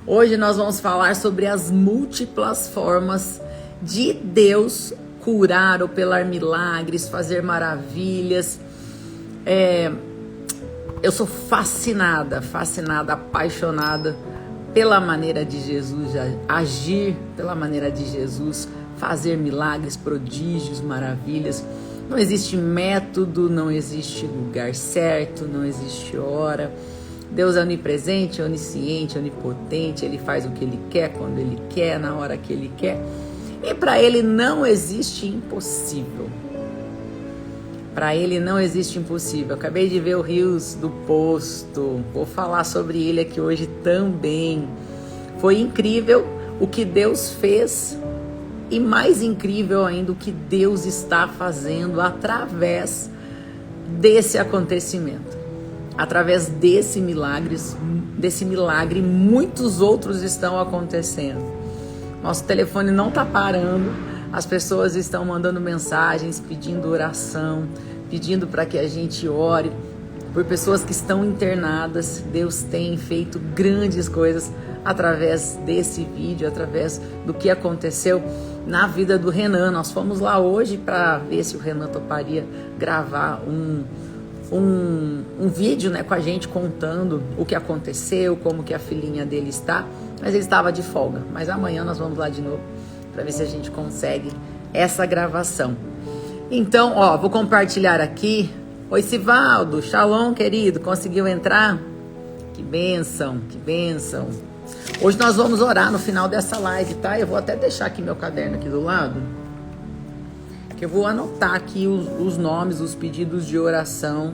Hoje nós vamos falar sobre as múltiplas formas de Deus curar, operar milagres, fazer maravilhas. Eu sou fascinada, apaixonada pela maneira de Jesus agir, pela maneira de Jesus fazer milagres, prodígios, maravilhas. Não existe método, não existe lugar certo, não existe hora. Deus é onipresente, onisciente, onipotente. Ele faz o que Ele quer, quando Ele quer, na hora que Ele quer. E para Ele não existe impossível. Para Ele não existe impossível. Acabei de ver o Rios do Posto. Vou falar sobre ele aqui hoje também. Foi incrível o que Deus fez. E mais incrível ainda o que Deus está fazendo através desse acontecimento. Através desse milagre, muitos outros estão acontecendo. Nosso telefone não está parando, as pessoas estão mandando mensagens, pedindo oração, pedindo para que a gente ore por pessoas que estão internadas. Deus tem feito grandes coisas através desse vídeo, através do que aconteceu na vida do Renan. Nós fomos lá hoje para ver se o Renan toparia gravar um vídeo, né, com a gente contando o que aconteceu, como que a filhinha dele está, mas ele estava de folga. Mas amanhã nós vamos lá de novo para ver se a gente consegue essa gravação. Então, vou compartilhar aqui. Oi, Sivaldo, shalom, querido, conseguiu entrar? Que bênção, que bênção. Hoje nós vamos orar no final dessa live, tá? Eu vou até deixar aqui meu caderno aqui do lado, que eu vou anotar aqui os nomes, os pedidos de oração.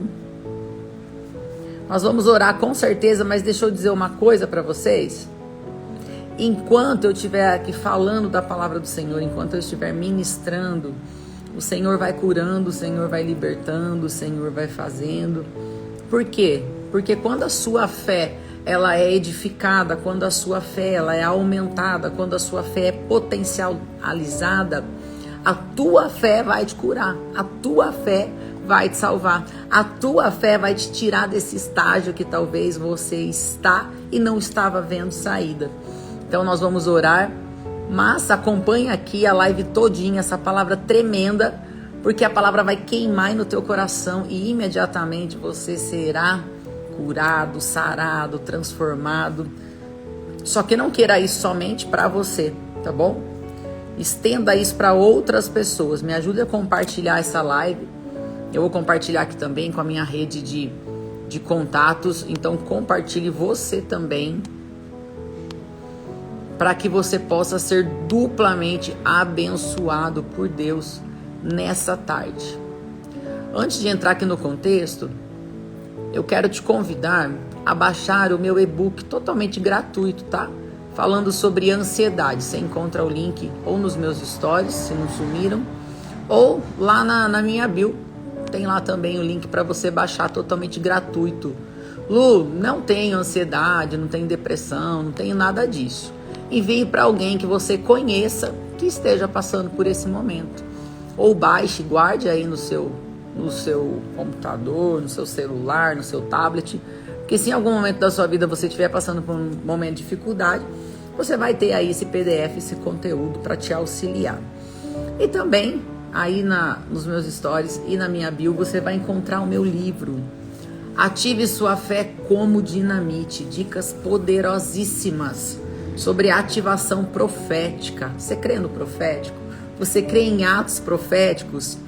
Nós vamos orar com certeza, mas deixa eu dizer uma coisa para vocês. Enquanto eu estiver aqui falando da palavra do Senhor, enquanto eu estiver ministrando, o Senhor vai curando, o Senhor vai libertando, o Senhor vai fazendo. Por quê? Porque quando a sua fé ela é edificada, quando a sua fé ela é aumentada, quando a sua fé é potencializada, a tua fé vai te curar, a tua fé vai te salvar, a tua fé vai te tirar desse estágio que talvez você está e não estava vendo saída. Então nós vamos orar, mas acompanhe aqui a live todinha, essa palavra tremenda, porque a palavra vai queimar no teu coração e imediatamente você será curado, sarado, transformado. Só que não queira isso somente para você, tá bom? Estenda isso para outras pessoas. Me ajude a compartilhar essa live. Eu vou compartilhar aqui também com a minha rede de contatos. Então compartilhe você também, para que você possa ser duplamente abençoado por Deus nessa tarde. Antes de entrar aqui no contexto, eu quero te convidar a baixar o meu e-book totalmente gratuito, tá? Falando sobre ansiedade. Você encontra o link ou nos meus stories, se não sumiram, ou lá na minha bio. Tem lá também o link para você baixar totalmente gratuito. Lu, não tenho ansiedade, não tenho depressão, não tenho nada disso. Envie para alguém que você conheça que esteja passando por esse momento. Ou baixe, guarde aí no seu computador, no seu celular, no seu tablet. Porque se em algum momento da sua vida você estiver passando por um momento de dificuldade, você vai ter aí esse PDF, esse conteúdo para te auxiliar. E também aí nos meus stories e na minha bio você vai encontrar o meu livro, Ative Sua Fé como Dinamite, dicas poderosíssimas sobre ativação profética. Você crê no profético? Você crê em atos proféticos?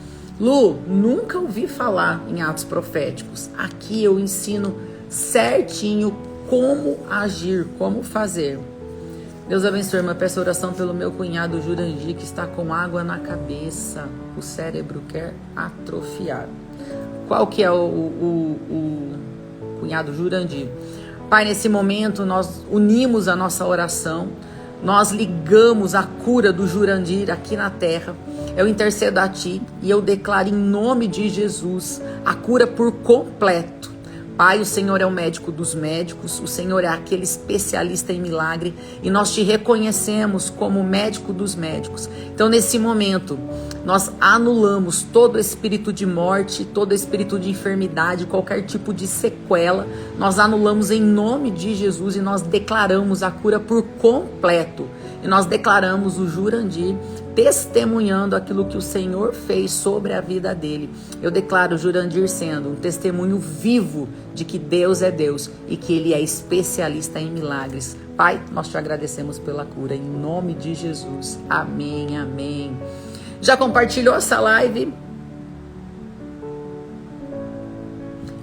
Lu, nunca ouvi falar em atos proféticos. Aqui eu ensino certinho como agir, como fazer. Deus abençoe, irmã. Peço oração pelo meu cunhado Jurandir, que está com água na cabeça. O cérebro quer atrofiar. Qual que é o cunhado Jurandir? Pai, nesse momento nós unimos a nossa oração. Nós ligamos a cura do Jurandir aqui na terra. Eu intercedo a Ti e eu declaro em nome de Jesus a cura por completo. Pai, o Senhor é o médico dos médicos, o Senhor é aquele especialista em milagre e nós Te reconhecemos como médico dos médicos. Então, nesse momento, Nós anulamos todo espírito de morte, todo espírito de enfermidade, qualquer tipo de sequela. Nós anulamos em nome de Jesus e nós declaramos a cura por completo. E nós declaramos o Jurandir testemunhando aquilo que o Senhor fez sobre a vida dele. Eu declaro o Jurandir sendo um testemunho vivo de que Deus é Deus e que Ele é especialista em milagres. Pai, nós te agradecemos pela cura, em nome de Jesus. Amém, amém. Já compartilhou essa live?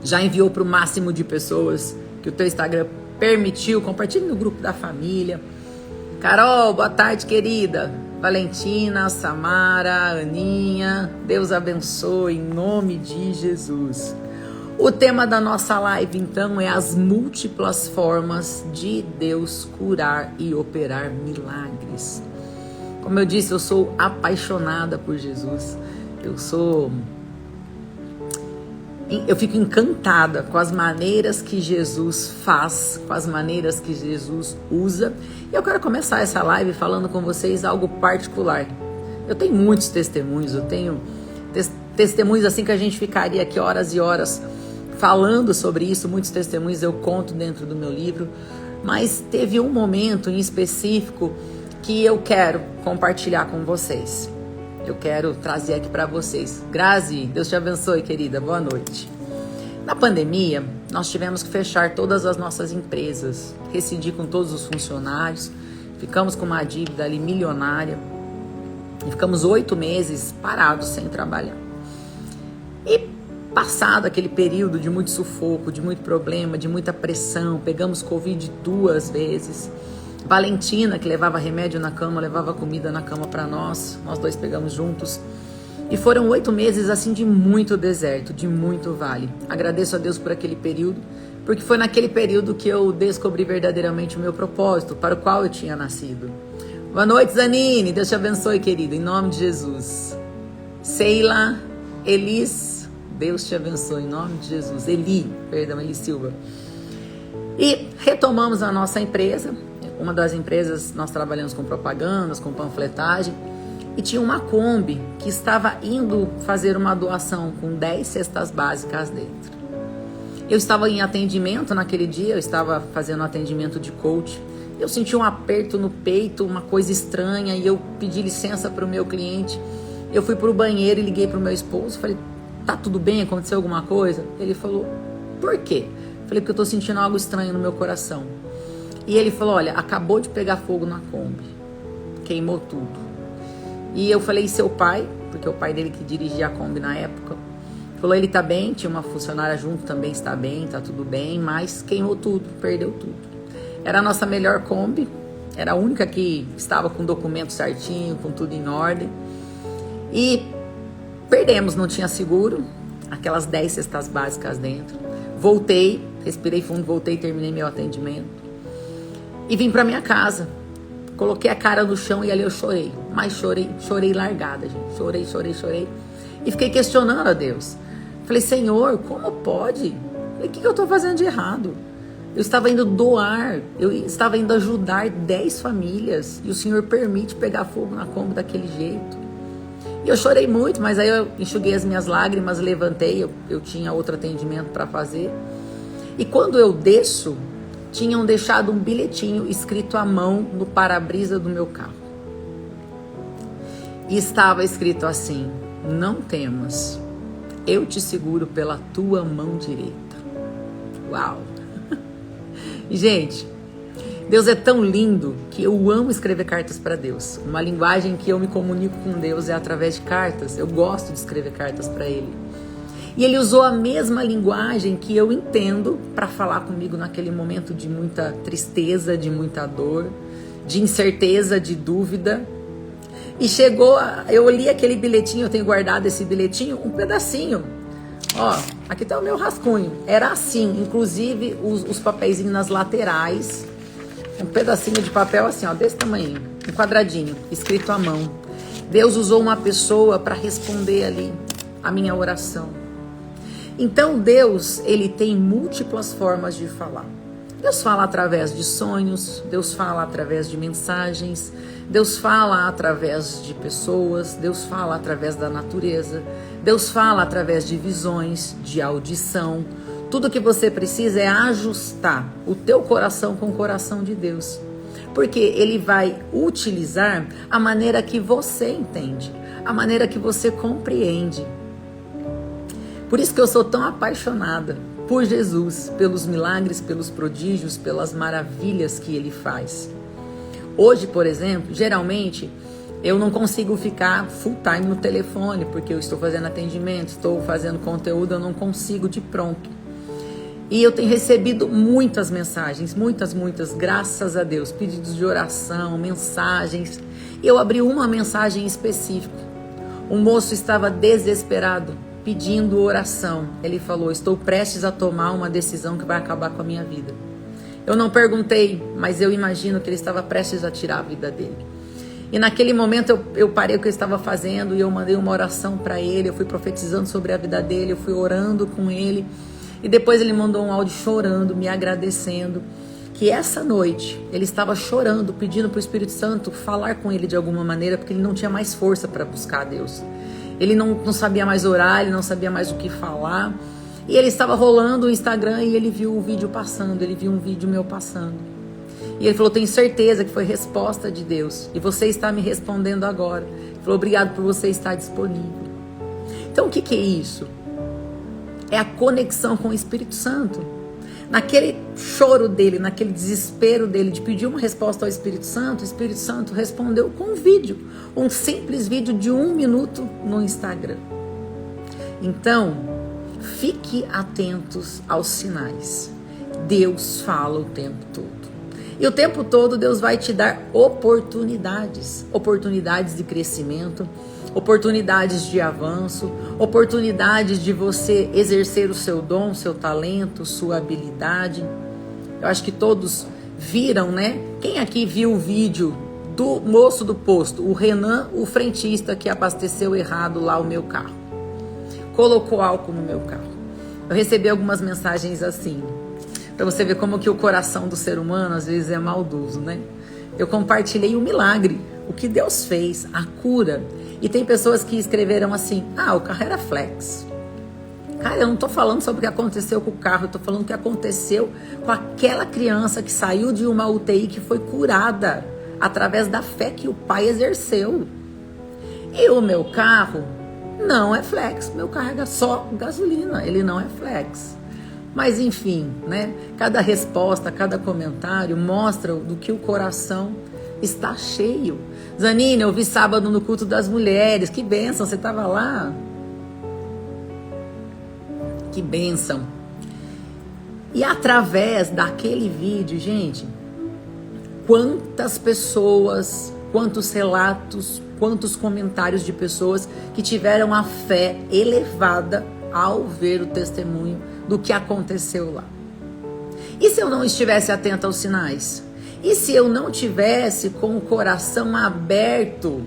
Já enviou para o máximo de pessoas que o teu Instagram permitiu? Compartilhe no grupo da família. Carol, boa tarde, querida. Valentina, Samara, Aninha, Deus abençoe em nome de Jesus. O tema da nossa live, então, é as múltiplas formas de Deus curar e operar milagres. Como eu disse, eu sou apaixonada por Jesus. Eu fico encantada com as maneiras que Jesus faz, com as maneiras que Jesus usa. E eu quero começar essa live falando com vocês algo particular. Eu tenho muitos testemunhos, eu tenho testemunhos assim que a gente ficaria aqui horas e horas falando sobre isso. Muitos testemunhos eu conto dentro do meu livro, mas teve um momento em específico que eu quero compartilhar com vocês. Eu quero trazer aqui para vocês. Grazi, Deus te abençoe, querida. Boa noite. Na pandemia, nós tivemos que fechar todas as nossas empresas, rescindir com todos os funcionários, ficamos com uma dívida ali milionária e ficamos 8 meses parados sem trabalhar. E passado aquele período de muito sufoco, de muito problema, de muita pressão, pegamos Covid 2 vezes. Valentina, que levava remédio na cama, levava comida na cama para nós dois pegamos juntos. E foram 8 meses assim de muito deserto, de muito vale. Agradeço a Deus por aquele período, porque foi naquele período que eu descobri verdadeiramente o meu propósito, para o qual eu tinha nascido. Boa noite, Zanine, Deus te abençoe, querida, em nome de Jesus. Seila, Elis, Deus te abençoe, em nome de Jesus. Eli Silva. E retomamos a nossa empresa. Uma das empresas, nós trabalhamos com propagandas, com panfletagem, e tinha uma Kombi que estava indo fazer uma doação com 10 cestas básicas dentro. Eu estava em atendimento naquele dia, eu estava fazendo atendimento de coach, eu senti um aperto no peito, uma coisa estranha, e eu pedi licença para o meu cliente. Eu fui para o banheiro e liguei para o meu esposo, falei, tá tudo bem, aconteceu alguma coisa? Ele falou, por quê? Falei, porque eu estou sentindo algo estranho no meu coração. E ele falou, olha, acabou de pegar fogo na Kombi, queimou tudo. E eu falei, seu pai, porque o pai dele que dirigia a Kombi na época, falou, ele tá bem, tinha uma funcionária junto, também está bem, tá tudo bem, mas queimou tudo, perdeu tudo. Era a nossa melhor Kombi, era a única que estava com o documento certinho, com tudo em ordem. E perdemos, não tinha seguro, aquelas 10 cestas básicas dentro. Voltei, respirei fundo, voltei, terminei meu atendimento. E vim pra minha casa, coloquei a cara no chão e ali eu chorei, mas chorei largada, gente, chorei, e fiquei questionando a Deus. Falei, Senhor, como pode? Falei, o que eu tô fazendo de errado? Eu estava indo doar, eu estava indo ajudar 10 famílias, e o Senhor permite pegar fogo na Kombi daquele jeito. E eu chorei muito, mas aí eu enxuguei as minhas lágrimas, levantei, eu tinha outro atendimento para fazer. E quando eu desço, tinham deixado um bilhetinho escrito à mão no para-brisa do meu carro. E estava escrito assim, não temas, eu te seguro pela tua mão direita. Uau! Gente, Deus é tão lindo que eu amo escrever cartas para Deus. Uma linguagem que eu me comunico com Deus é através de cartas. Eu gosto de escrever cartas para Ele. E Ele usou a mesma linguagem que eu entendo para falar comigo naquele momento de muita tristeza, de muita dor, de incerteza, de dúvida. E eu li aquele bilhetinho, eu tenho guardado esse bilhetinho, um pedacinho. Ó, aqui tá o meu rascunho. Era assim, inclusive os papeizinhos nas laterais. Um pedacinho de papel assim, ó, desse tamanho, um quadradinho, escrito à mão. Deus usou uma pessoa para responder ali a minha oração. Então Deus, Ele tem múltiplas formas de falar. Deus fala através de sonhos, Deus fala através de mensagens, Deus fala através de pessoas, Deus fala através da natureza, Deus fala através de visões, de audição. Tudo que você precisa é ajustar o teu coração com o coração de Deus. Porque Ele vai utilizar a maneira que você entende, a maneira que você compreende. Por isso que eu sou tão apaixonada por Jesus, pelos milagres, pelos prodígios, pelas maravilhas que Ele faz. Hoje, por exemplo, geralmente eu não consigo ficar full time no telefone, porque eu estou fazendo atendimento, estou fazendo conteúdo, eu não consigo de pronto. E eu tenho recebido muitas mensagens, muitas, graças a Deus, pedidos de oração, mensagens. Eu abri uma mensagem específica. Um moço estava desesperado, pedindo oração. Ele falou: estou prestes a tomar uma decisão que vai acabar com a minha vida. Eu não perguntei, mas eu imagino que ele estava prestes a tirar a vida dele. E naquele momento eu parei o que eu estava fazendo e eu mandei uma oração para ele, eu fui profetizando sobre a vida dele, eu fui orando com ele. E depois ele mandou um áudio chorando, me agradecendo, que essa noite ele estava chorando, pedindo para o Espírito Santo falar com ele de alguma maneira, porque ele não tinha mais força para buscar a Deus. Ele não sabia mais orar, ele não sabia mais o que falar. E ele estava rolando o Instagram e ele viu o vídeo passando, ele viu um vídeo meu passando. E ele falou: tenho certeza que foi resposta de Deus, e você está me respondendo agora. Ele falou: obrigado por você estar disponível. Então o que é isso? É a conexão com o Espírito Santo. Naquele choro dele, naquele desespero dele de pedir uma resposta ao Espírito Santo, o Espírito Santo respondeu com um vídeo. Um simples vídeo de 1 minuto no Instagram. Então, fique atentos aos sinais. Deus fala o tempo todo. E o tempo todo Deus vai te dar oportunidades. Oportunidades de crescimento, oportunidades de avanço, oportunidades de você exercer o seu dom, seu talento, sua habilidade. Eu acho que todos viram, né? Quem aqui viu o vídeo do moço do posto, o Renan, o frentista que abasteceu errado lá o meu carro? Colocou álcool no meu carro. Eu recebi algumas mensagens assim, para você ver como que o coração do ser humano às vezes é maldoso, né? Eu compartilhei o milagre, o que Deus fez, a cura. E tem pessoas que escreveram assim: o carro era flex. Cara, eu não tô falando sobre o que aconteceu com o carro, eu tô falando o que aconteceu com aquela criança que saiu de uma UTI, que foi curada através da fé que o pai exerceu. E o meu carro não é flex, meu carro é só gasolina, ele não é flex. Mas enfim, né? Cada resposta, cada comentário mostra do que o coração está cheio. Zanine, eu vi sábado no culto das mulheres, que bênção, você estava lá? Que bênção. E através daquele vídeo, gente, quantas pessoas, quantos relatos, quantos comentários de pessoas que tiveram a fé elevada ao ver o testemunho do que aconteceu lá. E se eu não estivesse atenta aos sinais? E se eu não tivesse com o coração aberto?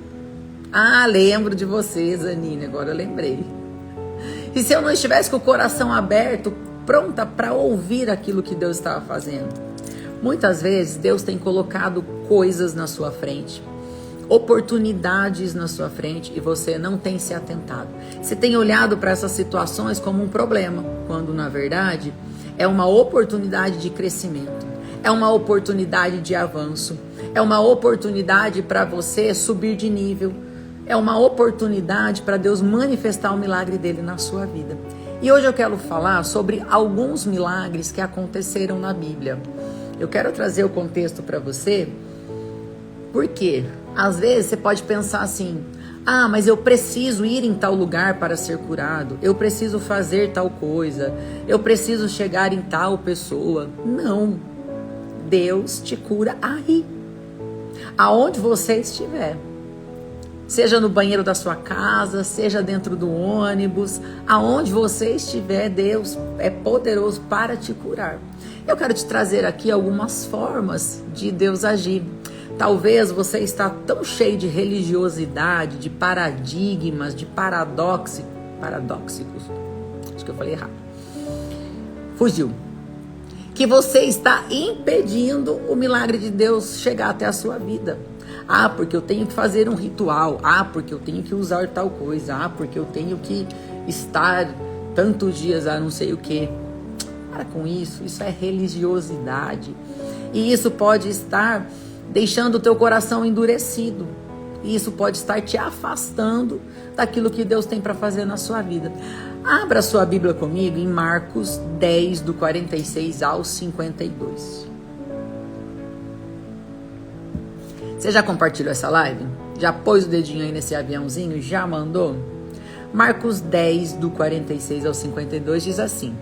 Lembro de você, Zanine, agora eu lembrei. E se eu não estivesse com o coração aberto, pronta para ouvir aquilo que Deus estava fazendo? Muitas vezes Deus tem colocado coisas na sua frente, oportunidades na sua frente, e você não tem se atentado. Você tem olhado para essas situações como um problema, quando na verdade é uma oportunidade de crescimento, é uma oportunidade de avanço, é uma oportunidade para você subir de nível, é uma oportunidade para Deus manifestar o milagre dele na sua vida. E hoje eu quero falar sobre alguns milagres que aconteceram na Bíblia. Eu quero trazer o contexto para você, porque às vezes você pode pensar assim: mas eu preciso ir em tal lugar para ser curado, eu preciso fazer tal coisa, eu preciso chegar em tal pessoa. Não, Deus te cura aí, aonde você estiver. Seja no banheiro da sua casa, seja dentro do ônibus, aonde você estiver, Deus é poderoso para te curar. Eu quero te trazer aqui algumas formas de Deus agir. Talvez você está tão cheio de religiosidade, de paradigmas, de paradoxicos. Acho que eu falei errado. Fugiu. que você está impedindo o milagre de Deus chegar até a sua vida. Ah, porque eu tenho que fazer um ritual. Ah, porque eu tenho que usar tal coisa. Ah, porque eu tenho que estar tantos dias a não sei o que. Para com isso, isso é religiosidade. E isso pode estar deixando o teu coração endurecido. E isso pode estar te afastando daquilo que Deus tem para fazer na sua vida. Abra sua Bíblia comigo em Marcos 10, do 46 ao 52. Você já compartilhou essa live? Já pôs o dedinho aí nesse aviãozinho? Já mandou? Marcos 10, do 46 ao 52 diz assim: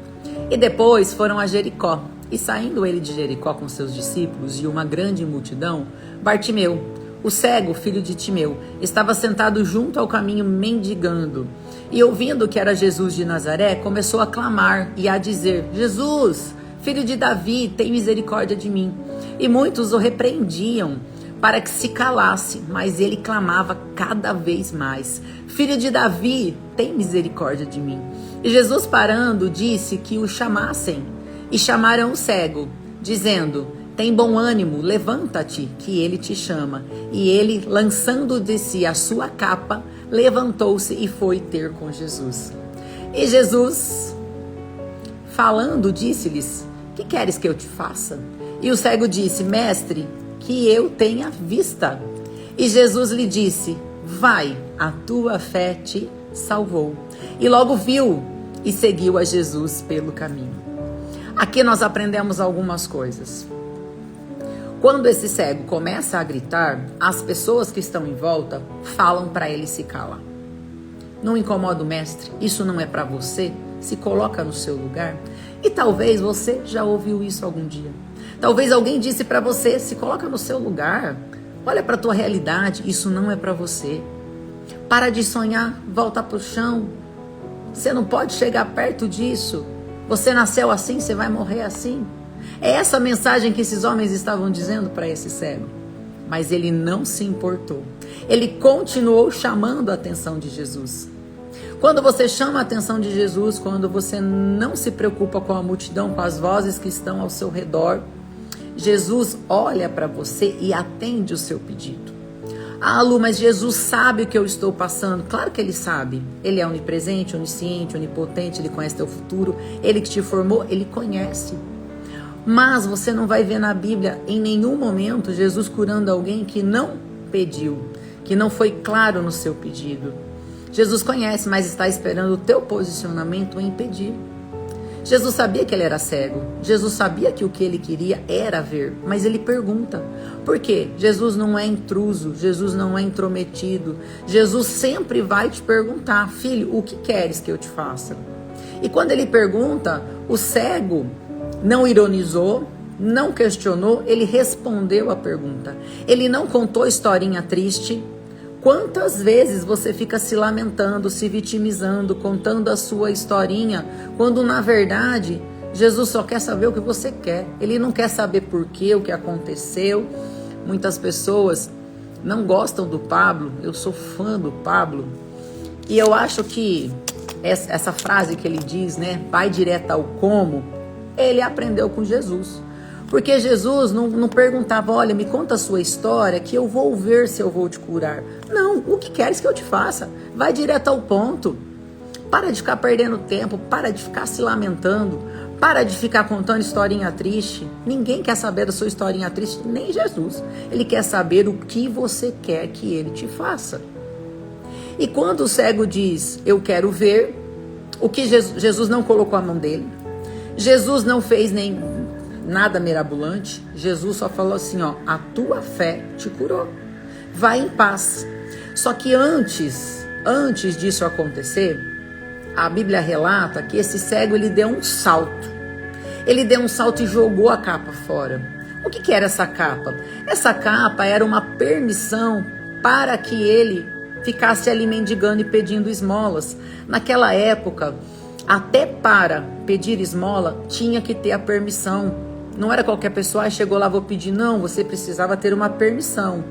E depois foram a Jericó. E saindo ele de Jericó com seus discípulos e uma grande multidão, Bartimeu, o cego, filho de Timeu, estava sentado junto ao caminho mendigando. E ouvindo que era Jesus de Nazaré, começou a clamar e a dizer: Jesus, filho de Davi, tem misericórdia de mim. E muitos o repreendiam para que se calasse, mas ele clamava cada vez mais: Filho de Davi, tem misericórdia de mim. E Jesus, parando, disse que o chamassem. E chamaram o cego, dizendo: Tem bom ânimo, levanta-te, que ele te chama. E ele, lançando de si a sua capa, levantou-se e foi ter com Jesus. E Jesus, falando, disse-lhes: Que queres que eu te faça? E o cego disse: Mestre, que eu tenha vista. E Jesus lhe disse: Vai, a tua fé te salvou. E logo viu e seguiu a Jesus pelo caminho. Aqui nós aprendemos algumas coisas. Quando esse cego começa a gritar, as pessoas que estão em volta falam para ele se calar. Não incomoda o mestre, isso não é para você, se coloca no seu lugar. E talvez você já ouviu isso algum dia. Talvez alguém disse para você: se coloca no seu lugar, olha para a tua realidade, isso não é para você. Para de sonhar, volta para o chão. Você não pode chegar perto disso. Você nasceu assim, você vai morrer assim. É essa mensagem que esses homens estavam dizendo para esse cego. Mas ele não se importou. Ele continuou chamando a atenção de Jesus. Quando você chama a atenção de Jesus, quando você não se preocupa com a multidão, com as vozes que estão ao seu redor, Jesus olha para você e atende o seu pedido. Ah, Lu, mas Jesus sabe o que eu estou passando. Claro que ele sabe. Ele é onipresente, onisciente, onipotente, ele conhece teu futuro. Ele que te formou, ele conhece. Mas você não vai ver na Bíblia em nenhum momento Jesus curando alguém que não pediu, que não foi claro no seu pedido. Jesus conhece, mas está esperando o teu posicionamento em pedir. Jesus sabia que ele era cego. Jesus sabia que o que ele queria era ver. Mas ele pergunta. Por quê? Jesus não é intruso. Jesus não é intrometido. Jesus sempre vai te perguntar: filho, o que queres que eu te faça? E quando ele pergunta, o cego não ironizou, não questionou, ele respondeu a pergunta. Ele não contou historinha triste. Quantas vezes você fica se lamentando, se vitimizando, contando a sua historinha, quando na verdade Jesus só quer saber o que você quer. Ele não quer saber por quê, o que aconteceu. Muitas pessoas não gostam do Pablo. Eu sou fã do Pablo. E eu acho que essa frase que ele diz, né? Vai direto ao como. Ele aprendeu com Jesus. Porque Jesus não perguntava: olha, me conta a sua história que eu vou ver se eu vou te curar. Não, o que queres que eu te faça? Vai direto ao ponto. Para de ficar perdendo tempo, para de ficar se lamentando, para de ficar contando historinha triste. Ninguém quer saber da sua historinha triste, nem Jesus. Ele quer saber o que você quer que ele te faça. E quando o cego diz: eu quero ver, o que Jesus não colocou a mão dele. Jesus não fez nem nada mirabolante. Jesus só falou assim: ó, a tua fé te curou. Vai em paz. Só que antes disso acontecer, a Bíblia relata que esse cego, ele deu um salto. Ele deu um salto e jogou a capa fora. O que era essa capa? Essa capa era uma permissão para que ele ficasse ali mendigando e pedindo esmolas. Naquela época, até para pedir esmola, tinha que ter a permissão. Não era qualquer pessoa, chegou lá, vou pedir. Não, você precisava ter uma permissão.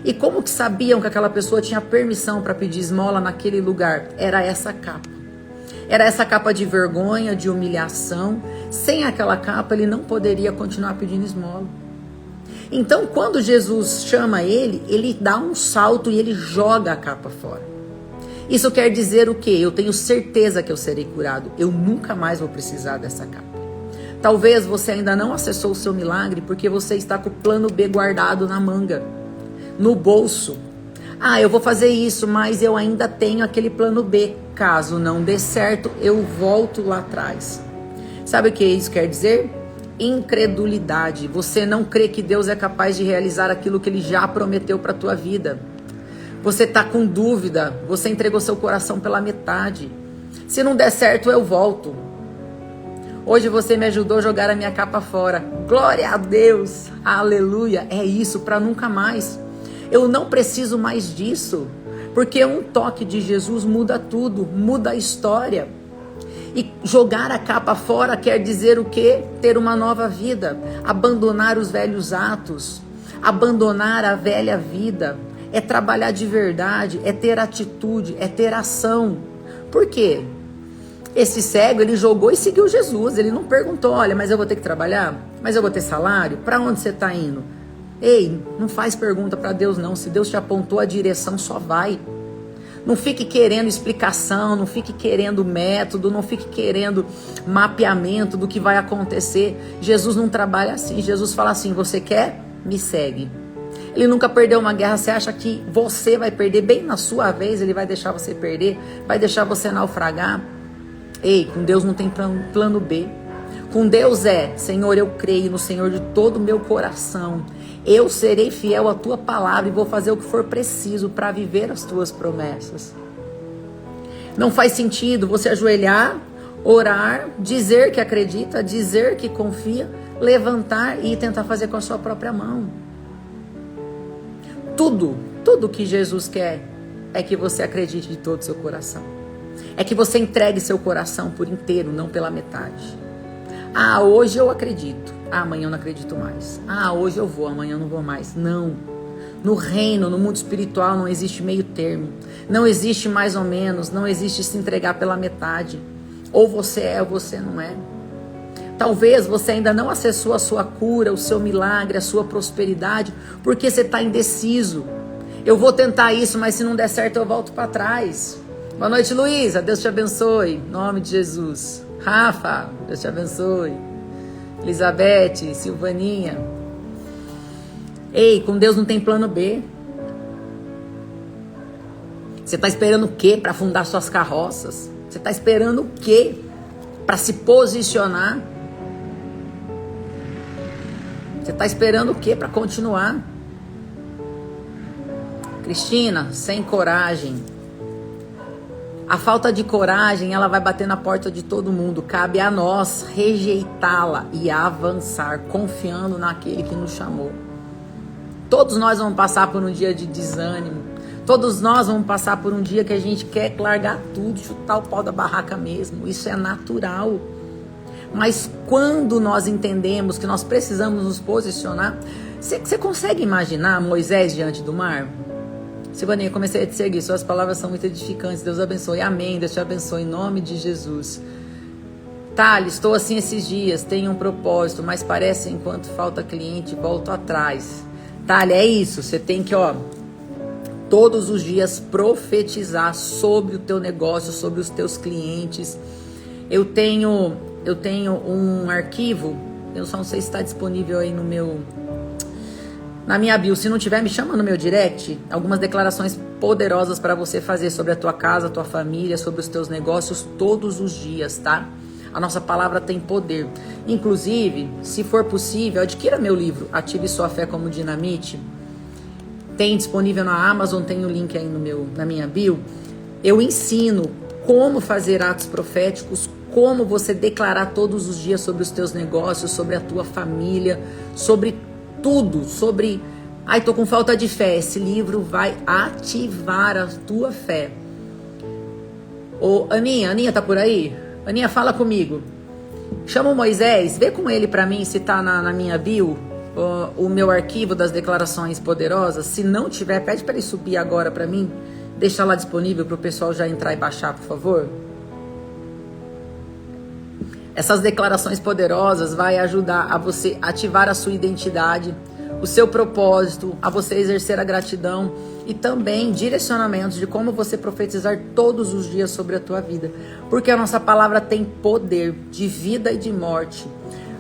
E como que sabiam que aquela pessoa tinha permissão para pedir esmola naquele lugar? Era essa capa. Era essa capa de vergonha, de humilhação. Sem aquela capa, ele não poderia continuar pedindo esmola. Então, quando Jesus chama ele, ele dá um salto e ele joga a capa fora. Isso quer dizer o quê? Eu tenho certeza que eu serei curado. Eu nunca mais vou precisar dessa capa. Talvez você ainda não acessou o seu milagre porque você está com o plano B guardado na manga, no bolso. Ah, eu vou fazer isso, mas eu ainda tenho aquele plano B. Caso não dê certo, eu volto lá atrás. Sabe o que isso quer dizer? Incredulidade. Você não crê que Deus é capaz de realizar aquilo que Ele já prometeu para a tua vida. Você está com dúvida, você entregou seu coração pela metade. Se não der certo, eu volto. Hoje você me ajudou a jogar a minha capa fora. Glória a Deus, aleluia. É isso, para nunca mais. Eu não preciso mais disso, porque um toque de Jesus muda tudo, muda a história. E jogar a capa fora quer dizer o quê? Ter uma nova vida, abandonar os velhos atos, abandonar a velha vida. É trabalhar de verdade, é ter atitude, é ter ação. Por quê? Esse cego, ele jogou e seguiu Jesus. Ele não perguntou, olha, mas eu vou ter que trabalhar? Mas eu vou ter salário? Para onde você está indo? Ei, não faz pergunta para Deus não. Se Deus te apontou a direção, só vai. Não fique querendo explicação, não fique querendo método, não fique querendo mapeamento do que vai acontecer. Jesus não trabalha assim. Jesus fala assim, você quer? Me segue. Ele nunca perdeu uma guerra. Você acha que você vai perder bem na sua vez? Ele vai deixar você perder? Vai deixar você naufragar? Ei, com Deus não tem plano B. Com Deus é, Senhor, eu creio no Senhor de todo o meu coração. Eu serei fiel à tua palavra e vou fazer o que for preciso para viver as tuas promessas. Não faz sentido você ajoelhar, orar, dizer que acredita, dizer que confia, levantar e tentar fazer com a sua própria mão. Tudo que Jesus quer é que você acredite de todo o seu coração. É que você entregue seu coração por inteiro, não pela metade. Ah, hoje eu acredito. Ah, amanhã eu não acredito mais. Ah, hoje eu vou, amanhã eu não vou mais. Não. No reino, no mundo espiritual, não existe meio termo. Não existe mais ou menos. Não existe se entregar pela metade. Ou você é ou você não é. Talvez você ainda não acessou a sua cura, o seu milagre, a sua prosperidade, porque você está indeciso. Eu vou tentar isso, mas se não der certo eu volto para trás. Boa noite, Luísa. Deus te abençoe. Em nome de Jesus. Rafa, Deus te abençoe. Elizabeth, Silvaninha. Ei, com Deus não tem plano B. Você está esperando o quê para afundar suas carroças? Você está esperando o quê para se posicionar? Você está esperando o quê para continuar? Cristina, sem coragem. A falta de coragem, ela vai bater na porta de todo mundo. Cabe a nós rejeitá-la e avançar, confiando naquele que nos chamou. Todos nós vamos passar por um dia de desânimo. Todos nós vamos passar por um dia que a gente quer largar tudo, chutar o pau da barraca mesmo. Isso é natural. Mas quando nós entendemos que nós precisamos nos posicionar, você consegue imaginar Moisés diante do mar? Silvaninha, comecei a te seguir, suas palavras são muito edificantes, Deus abençoe, amém, Deus te abençoe, em nome de Jesus. Thales, estou assim esses dias, tenho um propósito, mas parece enquanto falta cliente, volto atrás. Thales, é isso, você tem que, todos os dias profetizar sobre o teu negócio, sobre os teus clientes. Eu tenho um arquivo, eu só não sei se está disponível aí na minha bio. Se não tiver, me chama no meu direct. Algumas declarações poderosas para você fazer sobre a tua casa, a tua família, sobre os teus negócios todos os dias, tá? A nossa palavra tem poder. Inclusive, se for possível, adquira meu livro, Ative Sua Fé como Dinamite. Tem disponível na Amazon, tem o link aí na minha bio. Eu ensino como fazer atos proféticos, como você declarar todos os dias sobre os teus negócios, sobre a tua família, sobre tudo, sobre... Ai, tô com falta de fé. Esse livro vai ativar a tua fé. Ô, Aninha tá por aí? Aninha, fala comigo. Chama o Moisés, vê com ele pra mim se tá na minha bio o meu arquivo das declarações poderosas. Se não tiver, pede pra ele subir agora pra mim. Deixa lá disponível pro pessoal já entrar e baixar, por favor. Essas declarações poderosas vai ajudar a você ativar a sua identidade, o seu propósito, a você exercer a gratidão e também direcionamentos de como você profetizar todos os dias sobre a tua vida. Porque a nossa palavra tem poder de vida e de morte.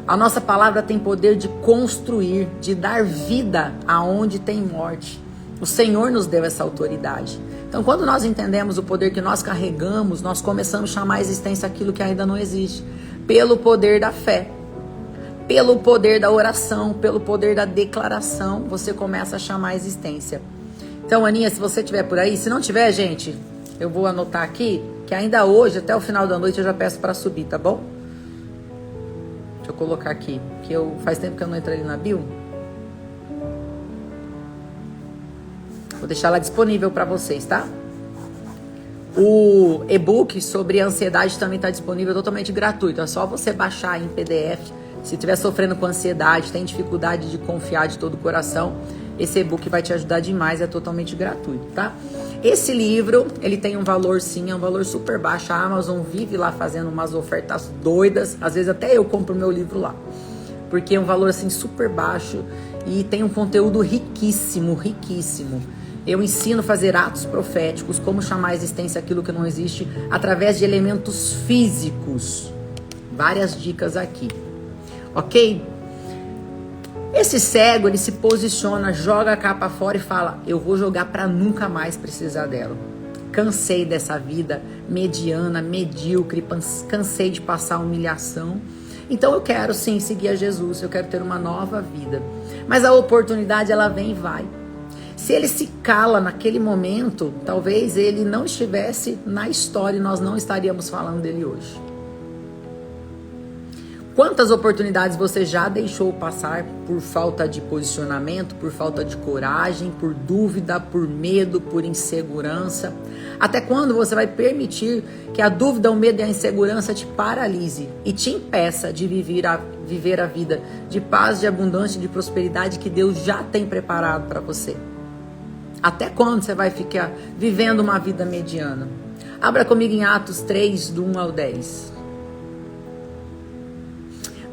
A nossa palavra tem poder de construir, de dar vida aonde tem morte. O Senhor nos deu essa autoridade. Então, quando nós entendemos o poder que nós carregamos, nós começamos a chamar à existência aquilo que ainda não existe. Pelo poder da fé, pelo poder da oração, pelo poder da declaração, você começa a chamar à existência. Então, Aninha, se você estiver por aí, se não tiver, gente, eu vou anotar aqui, que ainda hoje, até o final da noite, eu já peço para subir, tá bom? Deixa eu colocar aqui, que faz tempo que eu não entrei ali na bio. Vou deixar ela disponível para vocês, tá? O e-book sobre ansiedade também está disponível totalmente gratuito. É só você baixar em PDF. Se estiver sofrendo com ansiedade, tem dificuldade de confiar de todo o coração, esse e-book vai te ajudar demais, é totalmente gratuito, tá? Esse livro, ele tem um valor sim, é um valor super baixo. A Amazon vive lá fazendo umas ofertas doidas. Às vezes até eu compro meu livro lá. Porque é um valor assim super baixo e tem um conteúdo riquíssimo, riquíssimo. Eu ensino a fazer atos proféticos, como chamar à existência aquilo que não existe, através de elementos físicos. Várias dicas aqui, ok? Esse cego, ele se posiciona, joga a capa fora e fala, eu vou jogar para nunca mais precisar dela. Cansei dessa vida mediana, medíocre, cansei de passar humilhação. Então eu quero sim seguir a Jesus, eu quero ter uma nova vida. Mas a oportunidade, ela vem e vai. Se ele se cala naquele momento, talvez ele não estivesse na história e nós não estaríamos falando dele hoje. Quantas oportunidades você já deixou passar por falta de posicionamento, por falta de coragem, por dúvida, por medo, por insegurança? Até quando você vai permitir que a dúvida, o medo e a insegurança te paralise e te impeça de viver a vida de paz, de abundância, de prosperidade que Deus já tem preparado para você? Até quando você vai ficar vivendo uma vida mediana? Abra comigo em Atos 3, do 1 ao 10.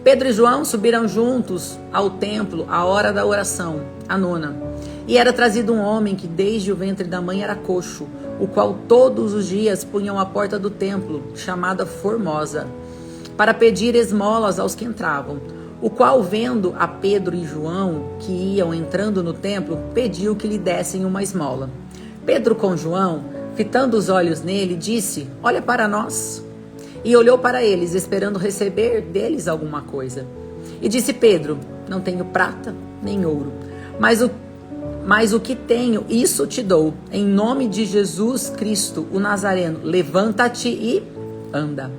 Pedro e João subiram juntos ao templo à hora da oração, a nona. E era trazido um homem que desde o ventre da mãe era coxo, o qual todos os dias punham à porta do templo, chamada Formosa, para pedir esmolas aos que entravam. O qual, vendo a Pedro e João, que iam entrando no templo, pediu que lhe dessem uma esmola. Pedro com João, fitando os olhos nele, disse, olha para nós. E olhou para eles, esperando receber deles alguma coisa. E disse Pedro, não tenho prata nem ouro, mas o que tenho, isso te dou. Em nome de Jesus Cristo, o Nazareno, levanta-te e anda.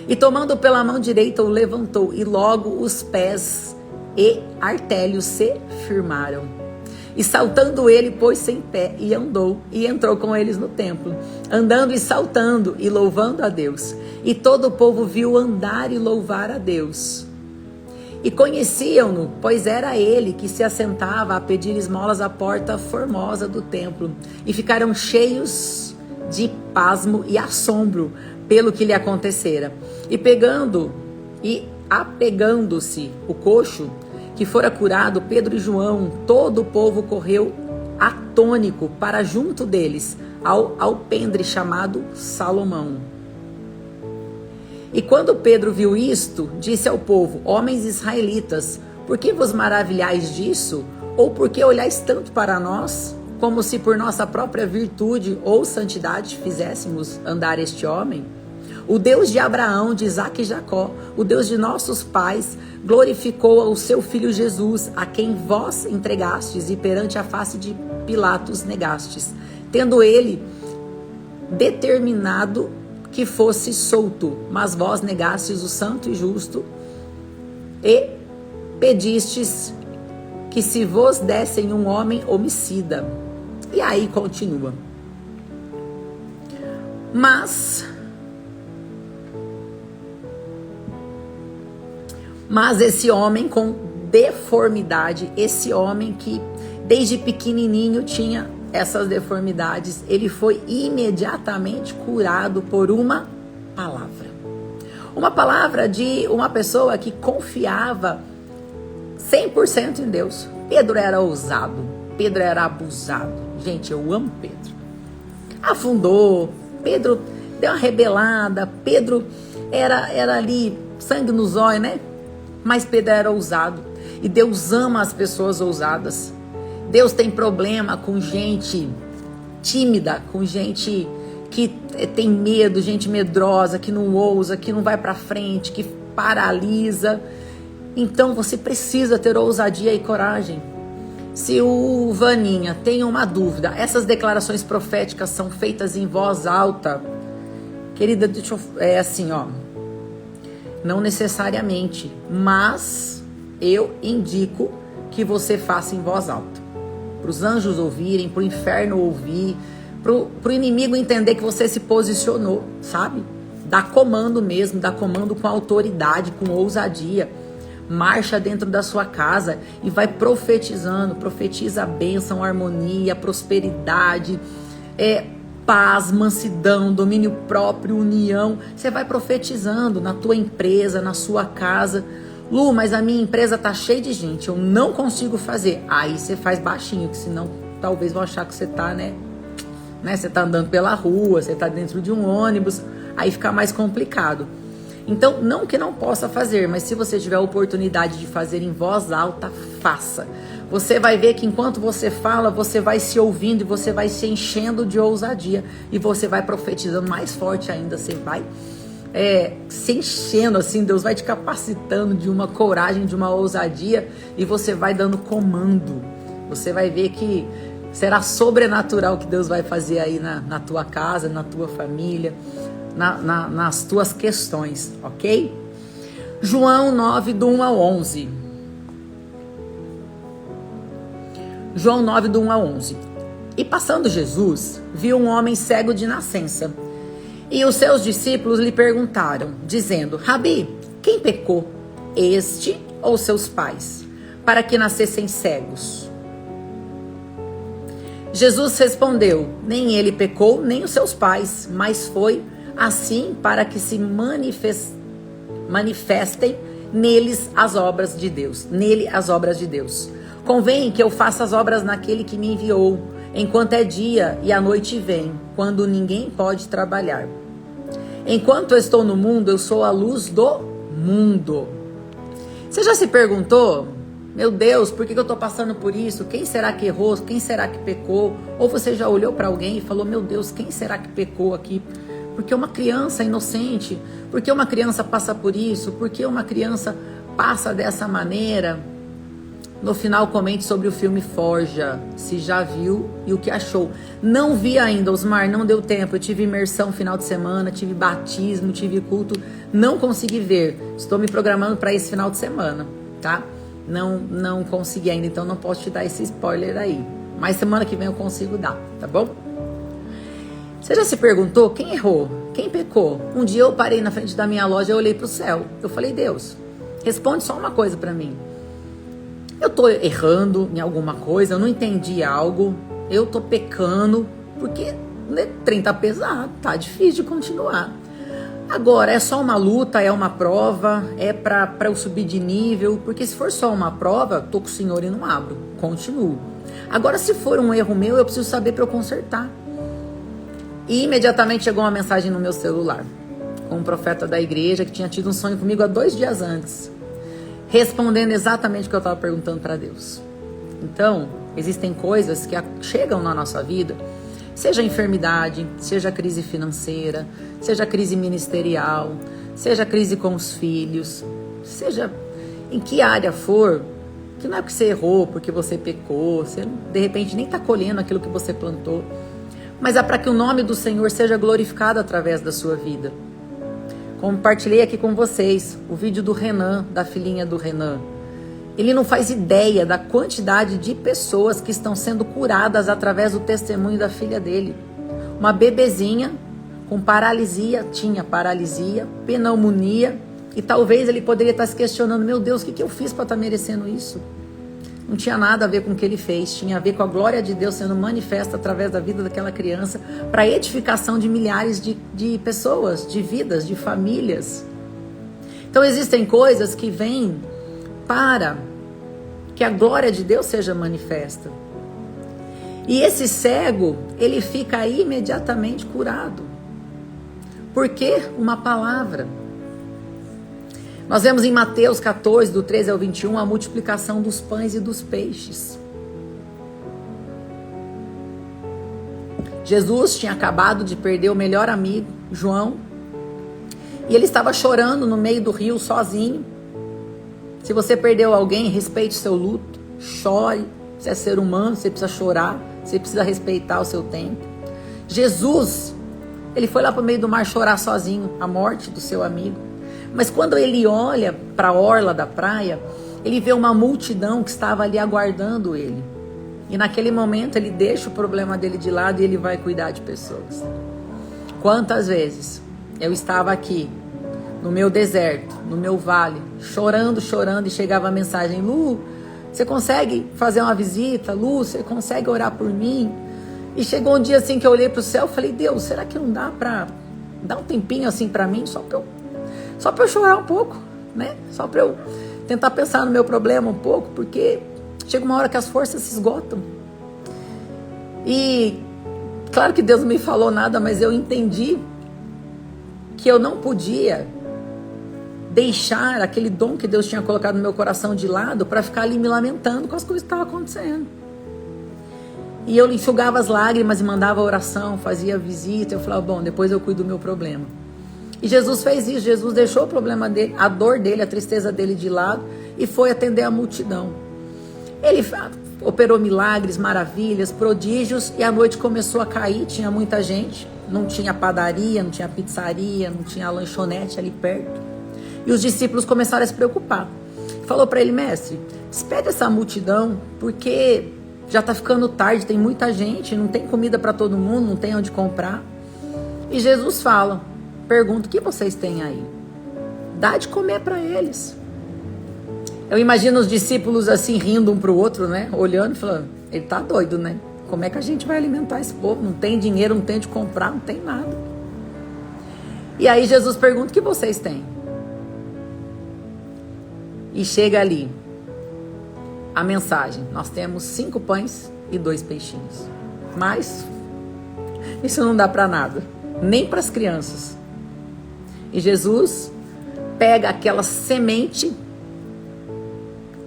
E tomando pela mão direita o levantou, e logo os pés e artérios se firmaram. E saltando ele, pôs-se em pé e andou, e entrou com eles no templo, andando e saltando e louvando a Deus. E todo o povo viu andar e louvar a Deus. E conheciam-no, pois era ele que se assentava a pedir esmolas à porta formosa do templo. E ficaram cheios de pasmo e assombro pelo que lhe acontecera. E apegando-se o coxo, que fora curado, Pedro e João, todo o povo correu atônico para junto deles, ao alpendre chamado Salomão. E quando Pedro viu isto, disse ao povo, homens israelitas, por que vos maravilhais disso? Ou por que olhais tanto para nós, como se por nossa própria virtude ou santidade fizéssemos andar este homem? O Deus de Abraão, de Isaque e Jacó, o Deus de nossos pais, glorificou o seu filho Jesus, a quem vós entregastes e perante a face de Pilatos negastes, tendo ele determinado que fosse solto, mas vós negastes o santo e justo e pedistes que se vos dessem um homem homicida. E aí continua. Mas esse homem com deformidade, esse homem que desde pequenininho tinha essas deformidades, ele foi imediatamente curado por uma palavra. Uma palavra de uma pessoa que confiava 100% em Deus. Pedro era ousado, Pedro era abusado. Gente, eu amo Pedro. Afundou, Pedro deu uma rebelada, Pedro era ali sangue nos olhos, né? Mas Pedro era ousado. E Deus ama as pessoas ousadas. Deus tem problema com gente tímida, com gente que tem medo, gente medrosa, que não ousa, que não vai pra frente, que paralisa. Então você precisa ter ousadia e coragem. Se o Vaninha tem uma dúvida, essas declarações proféticas são feitas em voz alta. Querida, é assim, ó. Não necessariamente, mas eu indico que você faça em voz alta. Para os anjos ouvirem, para o inferno ouvir, para o inimigo entender que você se posicionou, sabe? Dá comando mesmo, dá comando com autoridade, com ousadia. Marcha dentro da sua casa e vai profetizando. Profetiza a bênção, harmonia, prosperidade, paz, mansidão, domínio próprio, união. Você vai profetizando na tua empresa, na sua casa. Lu, mas a minha empresa tá cheia de gente, eu não consigo fazer. Aí você faz baixinho, que senão talvez vão achar que você tá, né? Você tá andando pela rua, você tá dentro de um ônibus, aí fica mais complicado. Então, não que não possa fazer, mas se você tiver a oportunidade de fazer em voz alta, faça. Você vai ver que enquanto você fala, você vai se ouvindo e você vai se enchendo de ousadia. E você vai profetizando mais forte ainda, você vai se enchendo assim, Deus vai te capacitando de uma coragem, de uma ousadia, e você vai dando comando. Você vai ver que será sobrenatural o que Deus vai fazer aí na tua casa, na tua família, nas tuas questões, ok? João 9, do 1 ao 11. João 9, do 1 ao 11. E passando Jesus, viu um homem cego de nascença. E os seus discípulos lhe perguntaram, dizendo: Rabi, quem pecou, este ou seus pais, para que nascessem cegos? Jesus respondeu: nem ele pecou, nem os seus pais, mas foi assim para que se manifestem neles as obras de Deus. Nele as obras de Deus. Convém que eu faça as obras naquele que me enviou, enquanto é dia e a noite vem, quando ninguém pode trabalhar. Enquanto eu estou no mundo, eu sou a luz do mundo. Você já se perguntou, meu Deus, por que eu estou passando por isso? Quem será que errou? Quem será que pecou? Ou você já olhou para alguém e falou, meu Deus, quem será que pecou aqui? Porque uma criança inocente, porque uma criança passa por isso, porque uma criança passa dessa maneira. No final, comente sobre o filme Forja, se já viu e o que achou. Não vi ainda, Osmar, não deu tempo. Eu tive imersão final de semana, tive batismo, tive culto, não consegui ver. Estou me programando para esse final de semana, tá? Não consegui ainda, então não posso te dar esse spoiler aí. Mas semana que vem eu consigo dar, tá bom? Você já se perguntou quem errou? Quem pecou? Um dia eu parei na frente da minha loja e olhei para o céu. Eu falei, Deus, responde só uma coisa para mim. Eu tô errando em alguma coisa, eu não entendi algo, eu tô pecando, porque o trem tá pesado, tá difícil de continuar. Agora, é só uma luta, é uma prova, é pra eu subir de nível, porque se for só uma prova, tô com o Senhor e não abro, continuo. Agora, se for um erro meu, eu preciso saber pra eu consertar. E imediatamente chegou uma mensagem no meu celular, com um profeta da igreja que tinha tido um sonho comigo há 2 dias antes, respondendo exatamente o que eu estava perguntando para Deus. Então, existem coisas que chegam na nossa vida, seja enfermidade, seja crise financeira, seja crise ministerial, seja crise com os filhos, seja em que área for, que não é porque você errou, porque você pecou, você de repente nem está colhendo aquilo que você plantou, mas é para que o nome do Senhor seja glorificado através da sua vida. Compartilhei aqui com vocês o vídeo do Renan, da filhinha do Renan. Ele não faz ideia da quantidade de pessoas que estão sendo curadas através do testemunho da filha dele. Uma bebezinha com paralisia, tinha paralisia, pneumonia, e talvez ele poderia estar se questionando, meu Deus, o que eu fiz para estar merecendo isso? Não tinha nada a ver com o que ele fez, tinha a ver com a glória de Deus sendo manifesta através da vida daquela criança para a edificação de milhares de pessoas, de vidas, de famílias. Então existem coisas que vêm para que a glória de Deus seja manifesta. E esse cego, ele fica imediatamente curado. Por quê? Uma palavra. Nós vemos em Mateus 14, do 13 ao 21, a multiplicação dos pães e dos peixes. Jesus tinha acabado de perder o melhor amigo, João, e ele estava chorando no meio do rio, sozinho. Se você perdeu alguém, respeite o seu luto, chore. Você é ser humano, você precisa chorar, você precisa respeitar o seu tempo. Jesus, ele foi lá para o meio do mar chorar sozinho, a morte do seu amigo. Mas quando ele olha para a orla da praia, ele vê uma multidão que estava ali aguardando ele. E naquele momento ele deixa o problema dele de lado e ele vai cuidar de pessoas. Quantas vezes eu estava aqui, no meu deserto, no meu vale, chorando, e chegava a mensagem: Lu, você consegue fazer uma visita? Lu, você consegue orar por mim? E chegou um dia assim que eu olhei para o céu e falei: Deus, será que não dá para dar um tempinho assim para mim? Só para eu chorar um pouco, né? Só para eu tentar pensar no meu problema um pouco, porque chega uma hora que as forças se esgotam. E claro que Deus não me falou nada, mas eu entendi que eu não podia deixar aquele dom que Deus tinha colocado no meu coração de lado para ficar ali me lamentando com as coisas que estavam acontecendo. E eu enxugava as lágrimas e mandava oração, fazia visita. Eu falava: bom, depois eu cuido do meu problema. E Jesus fez isso. Jesus deixou o problema dele, a dor dele, a tristeza dele de lado e foi atender a multidão. Ele operou milagres, maravilhas, prodígios, e a noite começou a cair. Tinha muita gente, não tinha padaria, não tinha pizzaria, não tinha lanchonete ali perto. E os discípulos começaram a se preocupar. Falou para ele: mestre, despede essa multidão, porque já está ficando tarde, tem muita gente, não tem comida para todo mundo, não tem onde comprar. E Jesus pergunta: o que vocês têm aí? Dá de comer para eles. Eu imagino os discípulos assim, rindo um para o outro, né? Olhando e falando: ele tá doido, né? Como é que a gente vai alimentar esse povo? Não tem dinheiro, não tem de comprar, não tem nada. E aí Jesus pergunta: o que vocês têm? E chega ali a mensagem: nós temos 5 pães e 2 peixinhos. Mas isso não dá para nada, nem para as crianças. E Jesus pega aquela semente.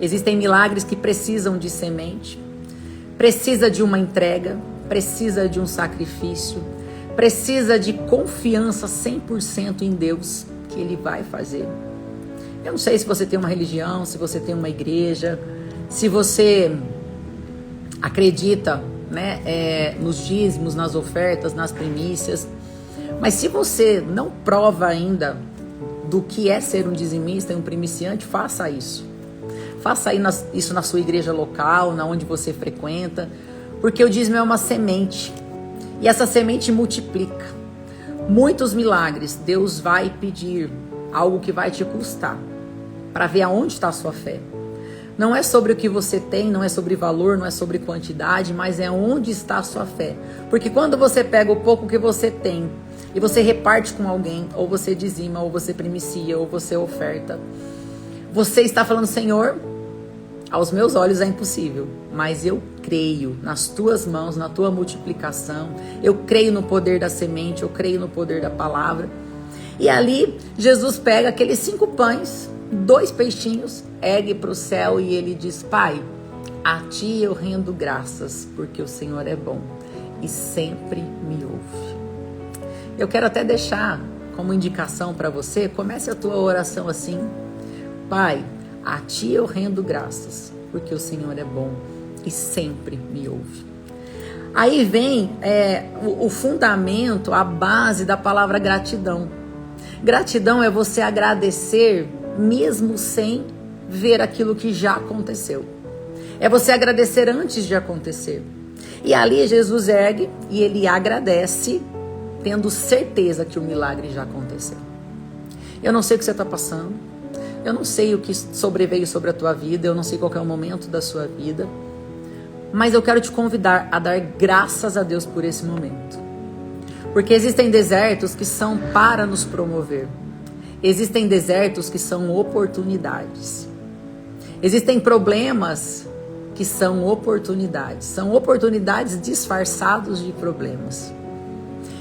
Existem milagres que precisam de semente, precisa de uma entrega, precisa de um sacrifício, precisa de confiança 100% em Deus, que Ele vai fazer. Eu não sei se você tem uma religião, se você tem uma igreja, se você acredita, né, nos dízimos, nas ofertas, nas primícias, mas se você não prova ainda do que é ser um dizimista e um primiciante, faça isso. Faça isso na sua igreja local, na onde você frequenta, porque o dízimo é uma semente e essa semente multiplica. Muitos milagres Deus vai pedir, algo que vai te custar, para ver aonde está a sua fé. Não é sobre o que você tem, não é sobre valor, não é sobre quantidade, mas é onde está a sua fé. Porque quando você pega o pouco que você tem e você reparte com alguém, ou você dizima, ou você primicia, ou você oferta, você está falando: Senhor, aos meus olhos é impossível, mas eu creio nas tuas mãos, na tua multiplicação, eu creio no poder da semente, eu creio no poder da palavra. E ali Jesus pega aqueles 5 pães, 2 peixinhos, ergue para o céu e ele diz: Pai, a ti eu rendo graças, porque o Senhor é bom e sempre me ouve. Eu quero até deixar como indicação para você: comece a tua oração assim: Pai, a ti eu rendo graças, porque o Senhor é bom e sempre me ouve. Aí vem o fundamento, a base da palavra gratidão. Gratidão é você agradecer mesmo sem ver aquilo que já aconteceu. É você agradecer antes de acontecer. E ali Jesus ergue e ele agradece, tendo certeza que o milagre já aconteceu. Eu não sei o que você está passando. Eu não sei o que sobreveio sobre a tua vida, eu não sei qual é o momento da sua vida, mas eu quero te convidar a dar graças a Deus por esse momento. Porque existem desertos que são para nos promover. existem desertos que são oportunidades. Existem problemas que são oportunidades. São oportunidades disfarçados de problemas.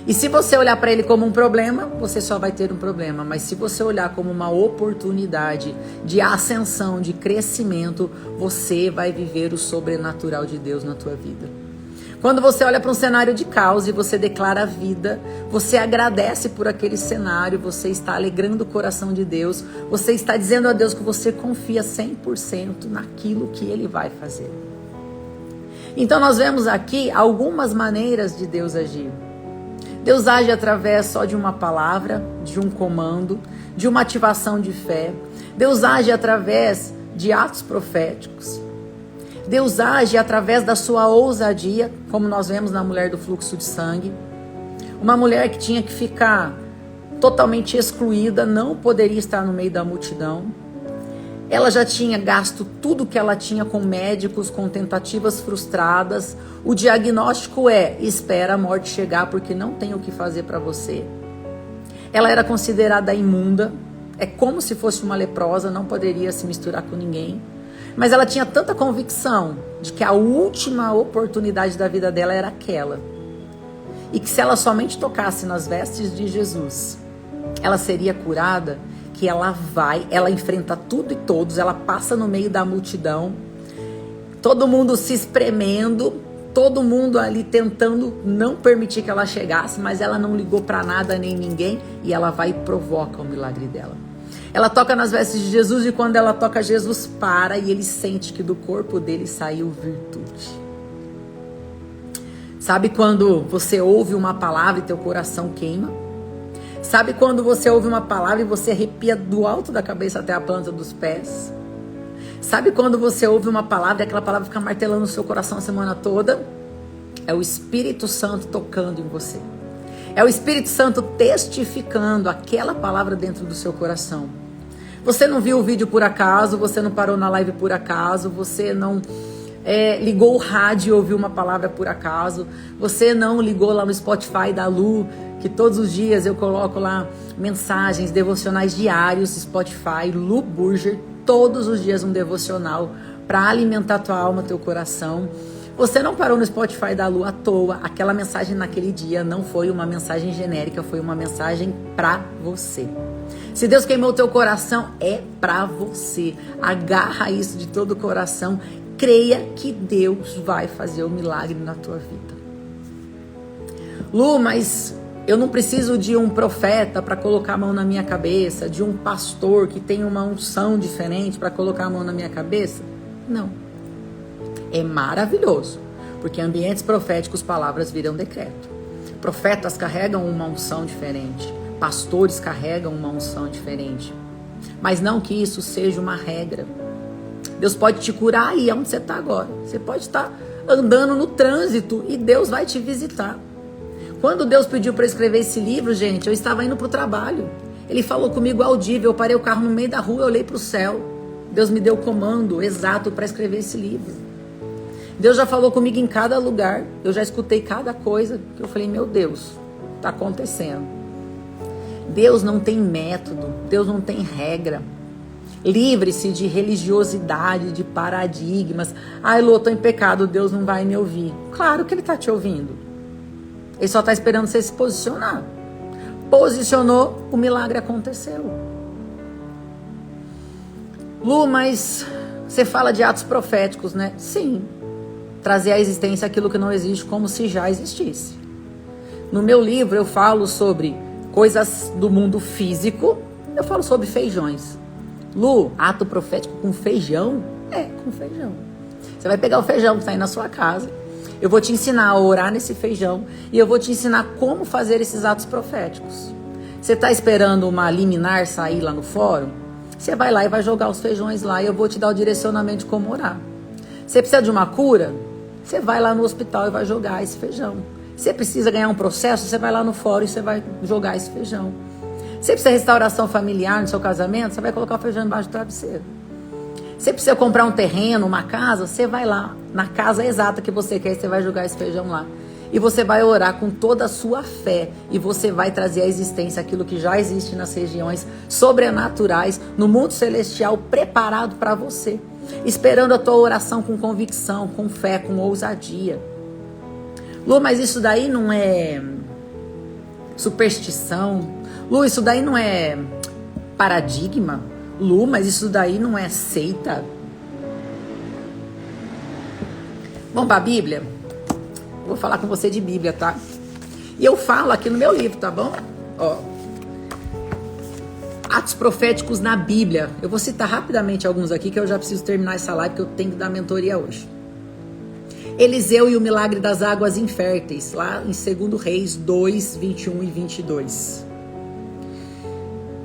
E se você olhar para ele como um problema, você só vai ter um problema. Mas se você olhar como uma oportunidade de ascensão, de crescimento, você vai viver o sobrenatural de Deus na tua vida. Quando você olha para um cenário de caos e você declara a vida, você agradece por aquele cenário, você está alegrando o coração de Deus, você está dizendo a Deus que você confia 100% naquilo que Ele vai fazer. Então nós vemos aqui algumas maneiras de Deus agir. Deus age através só de uma palavra, de um comando, de uma ativação de fé. Deus age através de atos proféticos. Deus age através da sua ousadia, como nós vemos na mulher do fluxo de sangue. Uma mulher que tinha que ficar totalmente excluída, não poderia estar no meio da multidão. Ela já tinha gasto tudo que ela tinha com médicos, com tentativas frustradas. O diagnóstico é: espera a morte chegar porque não tem o que fazer para você. Ela era considerada imunda, é como se fosse uma leprosa, não poderia se misturar com ninguém. Mas ela tinha tanta convicção de que a última oportunidade da vida dela era aquela. E que se ela somente tocasse nas vestes de Jesus, ela seria curada. Que ela enfrenta tudo e todos, ela passa no meio da multidão, todo mundo se espremendo, todo mundo ali tentando não permitir que ela chegasse, mas ela não ligou para nada nem ninguém, e ela vai e provoca o milagre dela. Ela toca nas vestes de Jesus, e quando ela toca, Jesus para e ele sente que do corpo dele saiu virtude. Sabe quando você ouve uma palavra e teu coração queima? Sabe quando você ouve uma palavra e você arrepia do alto da cabeça até a planta dos pés? Sabe quando você ouve uma palavra e aquela palavra fica martelando no seu coração a semana toda? É o Espírito Santo tocando em você. É o Espírito Santo testificando aquela palavra dentro do seu coração. Você não viu o vídeo por acaso, você não parou na live por acaso, você não ligou o rádio e ouviu uma palavra por acaso, você não ligou lá no Spotify da Lu, que todos os dias eu coloco lá mensagens, devocionais diários, Spotify, Lu Burger, todos os dias um devocional para alimentar tua alma, teu coração. Você não parou no Spotify da Lu à toa, aquela mensagem naquele dia não foi uma mensagem genérica, foi uma mensagem para você. Se Deus queimou teu coração, é para você. Agarra isso de todo o coração, creia que Deus vai fazer o milagre na tua vida. Lu, mas eu não preciso de um profeta para colocar a mão na minha cabeça, de um pastor que tem uma unção diferente para colocar a mão na minha cabeça? Não. É maravilhoso, porque em ambientes proféticos palavras viram decreto. Profetas carregam uma unção diferente, pastores carregam uma unção diferente. Mas não que isso seja uma regra. Deus pode te curar aí onde você está agora. Você pode estar andando no trânsito e Deus vai te visitar. Quando Deus pediu para escrever esse livro, gente, eu estava indo para o trabalho. Ele falou comigo audível, eu parei o carro no meio da rua, eu olhei para o céu. Deus me deu o comando exato para escrever esse livro. Deus já falou comigo em cada lugar, eu já escutei cada coisa, que eu falei, meu Deus, está acontecendo. Deus não tem método, Deus não tem regra. Livre-se de religiosidade, de paradigmas. Ai, Lô, tô em pecado, Deus não vai me ouvir. Claro que Ele está te ouvindo. Ele só está esperando você se posicionar. Posicionou, o milagre aconteceu. Lu, mas você fala de atos proféticos, né? Sim. Trazer à existência aquilo que não existe como se já existisse. No meu livro eu falo sobre coisas do mundo físico. Eu falo sobre feijões. Lu, ato profético com feijão? É, com feijão. Você vai pegar o feijão que está aí na sua casa. Eu vou te ensinar a orar nesse feijão. E eu vou te ensinar como fazer esses atos proféticos. Você está esperando uma liminar sair lá no fórum? Você vai lá e vai jogar os feijões lá. E eu vou te dar o direcionamento de como orar. Você precisa de uma cura? Você vai lá no hospital e vai jogar esse feijão. Você precisa ganhar um processo? Você vai lá no fórum e você vai jogar esse feijão. Você precisa de restauração familiar no seu casamento? Você vai colocar o feijão embaixo do travesseiro. Você precisa comprar um terreno, uma casa? Você vai lá na casa exata que você quer e você vai jogar esse feijão lá. E você vai orar com toda a sua fé. E você vai trazer à existência aquilo que já existe nas regiões sobrenaturais, no mundo celestial, preparado para você. Esperando a tua oração com convicção, com fé, com ousadia. Lu, mas isso daí não é superstição? Lu, isso daí não é paradigma? Lu, mas isso daí não é seita? Vamos para a Bíblia? Vou falar com você de Bíblia, tá? E eu falo aqui no meu livro, tá bom? Ó, Atos proféticos na Bíblia. Eu vou citar rapidamente alguns aqui, que eu já preciso terminar essa live, que eu tenho que dar mentoria hoje. Eliseu e o milagre das águas inférteis, lá em 2 Reis 2, 21 e 22.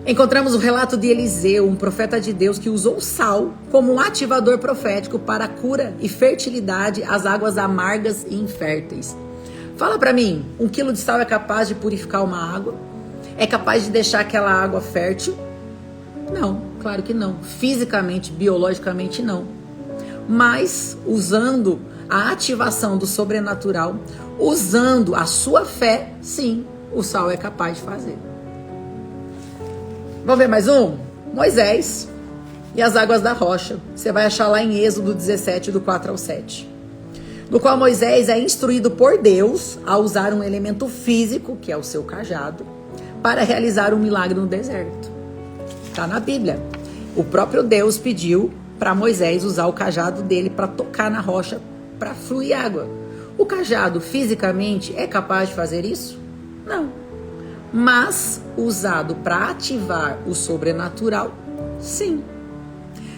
Encontramos o relato de Eliseu, um profeta de Deus que usou sal como um ativador profético para a cura e fertilidade às águas amargas e inférteis. Fala para mim, 1 quilo de sal é capaz de purificar uma água? É capaz de deixar aquela água fértil? Não, claro que não. Fisicamente, biologicamente não. Mas usando a ativação do sobrenatural, usando a sua fé, sim, o sal é capaz de fazer. Vamos ver mais um? Moisés e as águas da rocha. Você vai achar lá em Êxodo 17, do 4 ao 7. No qual Moisés é instruído por Deus a usar um elemento físico, que é o seu cajado, para realizar um milagre no deserto. Está na Bíblia. O próprio Deus pediu para Moisés usar o cajado dele para tocar na rocha, para fluir água. O cajado fisicamente é capaz de fazer isso? Não. Mas usado para ativar o sobrenatural, sim.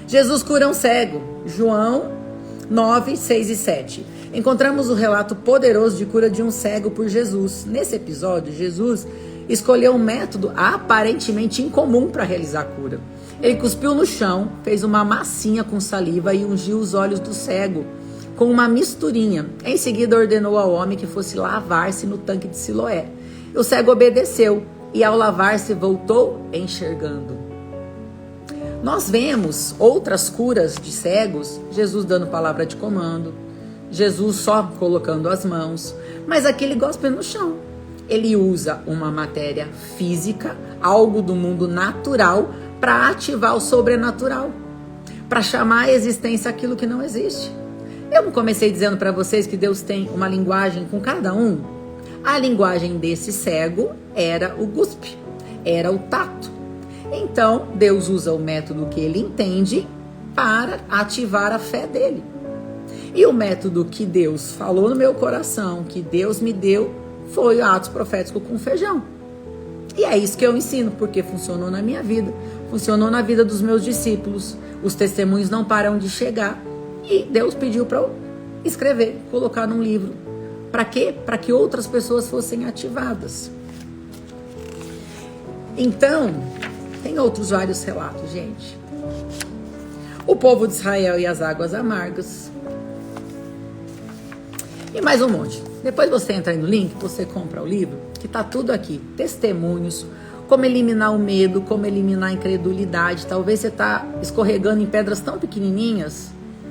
Jesus cura um cego. João 9, 6 e 7. Encontramos o relato poderoso de cura de um cego por Jesus. Nesse episódio, Jesus escolheu um método aparentemente incomum para realizar a cura. Ele cuspiu no chão, fez uma massinha com saliva e ungiu os olhos do cego com uma misturinha. Em seguida, ordenou ao homem que fosse lavar-se no tanque de Siloé. O cego obedeceu e, ao lavar-se, voltou enxergando. Nós vemos outras curas de cegos, Jesus dando palavra de comando, Jesus só colocando as mãos, mas aqui ele gospe no chão. Ele usa uma matéria física, algo do mundo natural, para ativar o sobrenatural, para chamar à existência aquilo que não existe. Eu não comecei dizendo para vocês que Deus tem uma linguagem com cada um? A linguagem desse cego era o guspe, era o tato. Então, Deus usa o método que ele entende para ativar a fé dele. E o método que Deus falou no meu coração, que Deus me deu, foi o Atos Profético com feijão. E é isso que eu ensino, porque funcionou na minha vida, funcionou na vida dos meus discípulos. Os testemunhos não param de chegar. E Deus pediu para eu escrever, colocar num livro. Para quê? Para que outras pessoas fossem ativadas. Então, tem outros vários relatos, gente. O povo de Israel e as águas amargas. E mais um monte. Depois você entra aí no link, você compra o livro, que tá tudo aqui. Testemunhos, como eliminar o medo, como eliminar a incredulidade. Talvez você tá escorregando em pedras tão pequenininhas.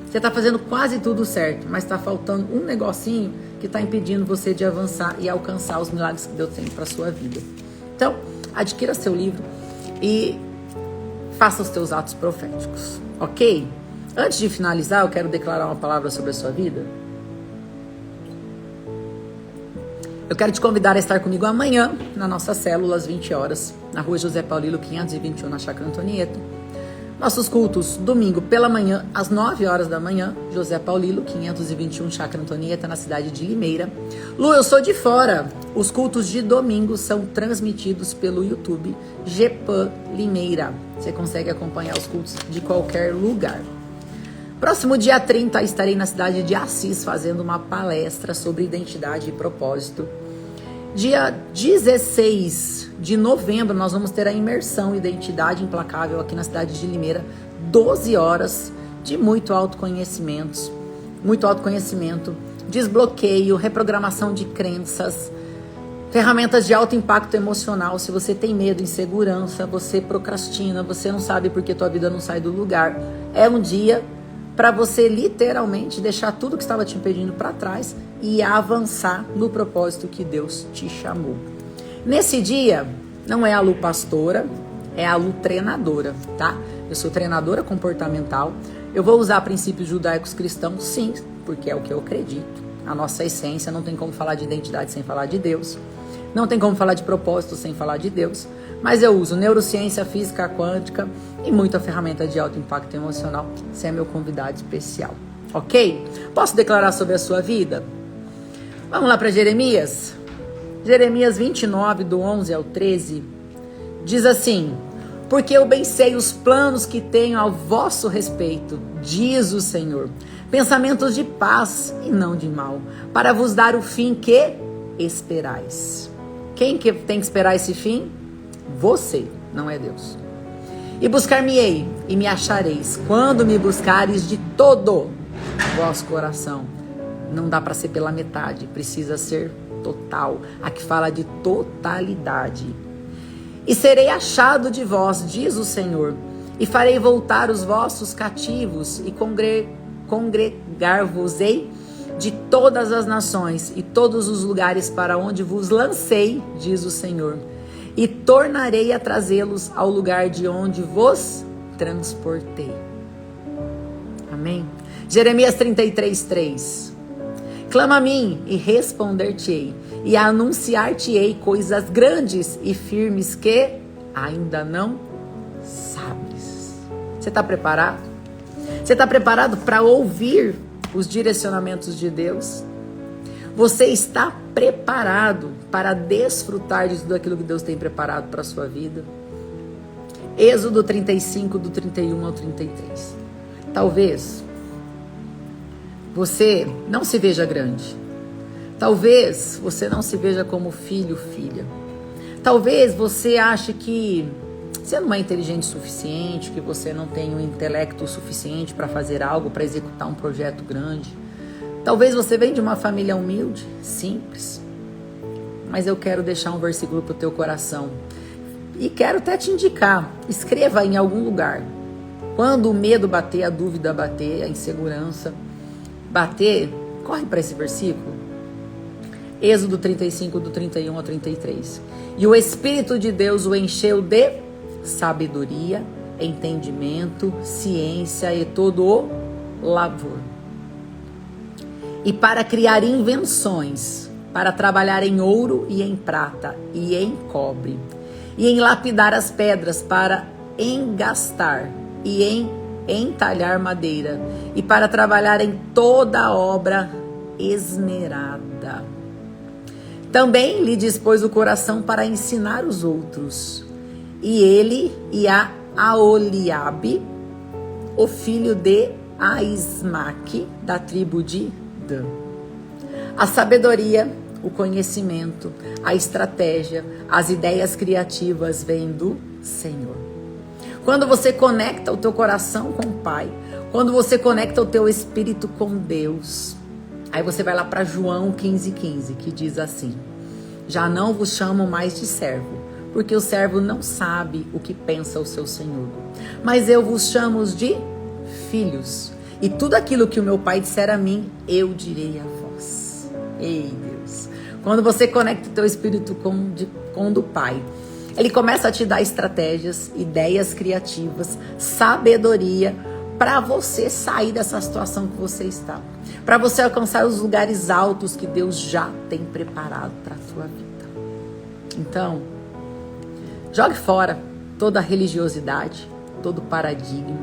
Você tá fazendo quase tudo certo, mas tá faltando um negocinho que tá impedindo você de avançar e alcançar os milagres que Deus tem para sua vida. Então, adquira seu livro e faça os teus atos proféticos, ok? Antes de finalizar, eu quero declarar uma palavra sobre a sua vida. Eu quero te convidar a estar comigo amanhã na nossa célula às 20 horas, na rua José Paulino 521, na Chácara Antonieta. Nossos cultos, domingo pela manhã, às 9 horas da manhã, José Paulino 521, Chácara Antonieta, na cidade de Limeira. Lu, eu sou de fora. Os cultos de domingo são transmitidos pelo YouTube GPAN Limeira. Você consegue acompanhar os cultos de qualquer lugar. Próximo dia 30, estarei na cidade de Assis fazendo uma palestra sobre identidade e propósito. Dia 16 de novembro, nós vamos ter a imersão Identidade Implacável aqui na cidade de Limeira. 12 horas de muito autoconhecimento, desbloqueio, reprogramação de crenças, ferramentas de alto impacto emocional. Se você tem medo, insegurança, você procrastina, você não sabe porque tua vida não sai do lugar, é um dia para você literalmente deixar tudo que estava te impedindo para trás e avançar no propósito que Deus te chamou. Nesse dia, não é a Lu pastora, é a Lu treinadora, tá? Eu sou treinadora comportamental. Eu vou usar princípios judaicos cristãos, sim, porque é o que eu acredito. A nossa essência, não tem como falar de identidade sem falar de Deus. Não tem como falar de propósito sem falar de Deus. Mas eu uso neurociência, física quântica e muita ferramenta de alto impacto emocional. Você é meu convidado especial, ok? Posso declarar sobre a sua vida? Vamos lá para Jeremias? Jeremias 29, do 11 ao 13, diz assim: porque eu bem sei os planos que tenho ao vosso respeito, diz o Senhor, pensamentos de paz e não de mal, para vos dar o fim que esperais. Quem que tem que esperar esse fim? Você, não é Deus. E buscar-me-ei e me achareis, quando me buscares de todo o vosso coração. Não dá para ser pela metade, precisa ser total. Aqui fala de totalidade. E serei achado de vós, diz o Senhor, e farei voltar os vossos cativos, e congregar-vos-ei de todas as nações e todos os lugares para onde vos lancei, diz o Senhor, e tornarei a trazê-los ao lugar de onde vos transportei. Amém? Jeremias 33, 3. Clama a mim e responder-te-ei, e anunciar-te-ei coisas grandes e firmes que ainda não sabes. Você está preparado? Você está preparado para ouvir os direcionamentos de Deus? Você está preparado para desfrutar de tudo aquilo que Deus tem preparado para a sua vida? Êxodo 35, do 31 ao 33. Talvez você não se veja grande. Talvez você não se veja como filho, filha. Talvez você ache que você não é inteligente o suficiente, que você não tem um intelecto suficiente para fazer algo, para executar um projeto grande. Talvez você venha de uma família humilde, simples. Mas eu quero deixar um versículo para o teu coração. E quero até te indicar. Escreva em algum lugar. Quando o medo bater, a dúvida bater, a insegurança bater, corre para esse versículo. Êxodo 35, do 31 ao 33. E o Espírito de Deus o encheu de sabedoria, entendimento, ciência e todo o lavor. E para criar invenções, para trabalhar em ouro e em prata e em cobre, e em lapidar as pedras para engastar e em entalhar madeira, e para trabalhar em toda a obra esmerada. Também lhe dispôs o coração para ensinar os outros. E ele e a Aholiabe, o filho de Aismaque, da tribo de Dan. A sabedoria, o conhecimento, a estratégia, as ideias criativas vêm do Senhor. Quando você conecta o teu coração com o Pai, quando você conecta o teu espírito com Deus, aí você vai lá para João 15:15, que diz assim: já não vos chamo mais de servo, porque o servo não sabe o que pensa o seu Senhor. Mas eu vos chamo de filhos. E tudo aquilo que o meu Pai disser a mim, eu direi a vós. Ei, Deus. Quando você conecta o teu espírito com o do Pai, Ele começa a te dar estratégias, ideias criativas, sabedoria, para você sair dessa situação que você está. Para você alcançar os lugares altos que Deus já tem preparado para a tua vida. Então, jogue fora toda a religiosidade, todo paradigma.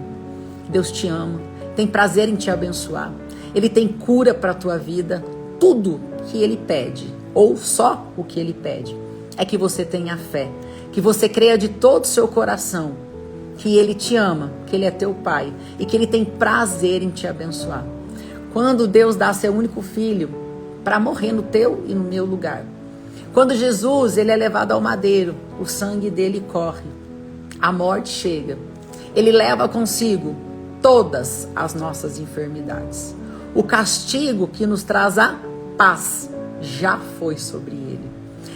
Deus te ama, tem prazer em te abençoar. Ele tem cura para a tua vida. Tudo que Ele pede, ou só o que Ele pede, é que você tenha fé, que você creia de todo o seu coração que Ele te ama, que Ele é teu Pai e que Ele tem prazer em te abençoar. Quando Deus dá seu único filho para morrer no teu e no meu lugar, quando Jesus ele é levado ao madeiro, o sangue dele corre, a morte chega, Ele leva consigo todas as nossas enfermidades. O castigo que nos traz a paz já foi sobre Ele.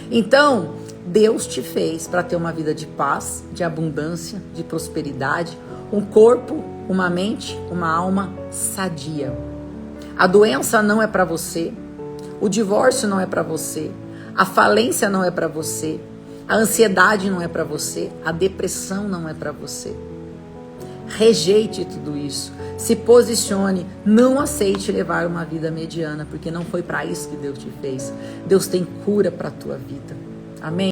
Então, Deus te fez para ter uma vida de paz, de abundância, de prosperidade, um corpo, uma mente, uma alma sadia. A doença não é para você, o divórcio não é para você, a falência não é para você, a ansiedade não é para você, a depressão não é para você. Rejeite tudo isso, se posicione, não aceite levar uma vida mediana, porque não foi para isso que Deus te fez. Deus tem cura para a tua vida. Amém?